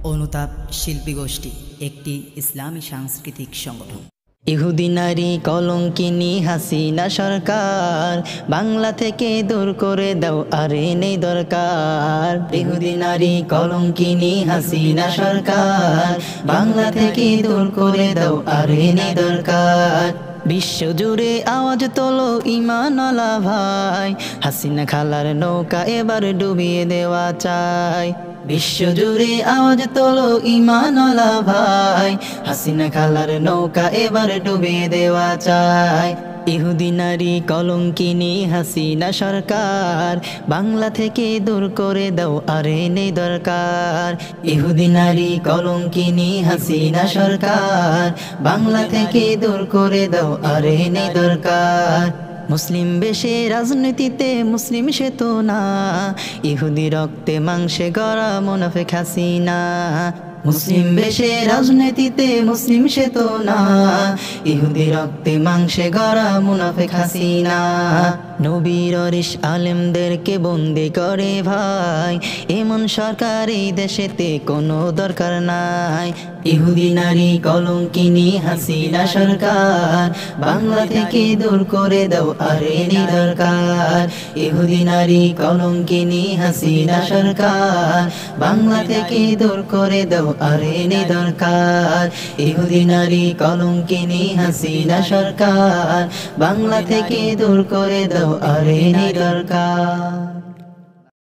অনুতাপ শিল্পী গোষ্ঠী একটি ইসলামী সাংস্কৃতিক সংগঠন। ইহুদি নারী কলঙ্কিনী হাসিনা সরকার, বাংলা থেকে দূর করে দাও আরে নেই দরকার। ইহুদি নারী কলঙ্কিনী হাসিনা সরকার, বাংলা থেকে দূর করে দাও আরে নেই দরকার। বিশ্বজুড়ে আওয়াজ তোলো ঈমানওয়ালা ভাই, হাসিনা খালার নৌকা এবার ডুবিয়ে দেওয়া চাই। বিশ্বজুড়ে আওয়াজ তোলো ঈমানওয়ালা ভাই, হাসিনা খালার নৌকা এবার ডুবিয়ে দেওয়া চাই। ইহুদি নারী কলঙ্কিনী হাসিনা সরকার, বাংলা থেকে দূর করে দাও আরে নেই দরকার। ইহুদি নারী কলঙ্কিনী হাসিনা সরকার, বাংলা থেকে দূর করে দাও আরে নেই দরকার। মুসলিম বেশে রাজনীতিতে মুসলিম সে তো না, ইহুদি রক্তে মাংসে গড়া মুনাফিক হাসিনা। মুসলিম বেশে রাজনীতিতে মুসলিম সে তো না, ইহুদি রক্তে মাংসে গড়া মুনাফিক হাসিনা। নবীর অরিশ আলেমদেরকে বন্দি করে ভাই, এমন সরকার এই দেশেতে কোনো দরকার নাই। ইহুদি নারী কলঙ্কিনী হাসিনা সরকার, বাংলা থেকে দূর করে দাও আরে নেই দরকার। ইহুদি নারী কলঙ্কিনী হাসিনা সরকার, বাংলা থেকে দূর করে দাও আরে নেই দরকার। ইহুদি নারী কলঙ্কিনী হাসিনা সরকার, বাংলা থেকে দূর করে দাও আরে নেই দরকার।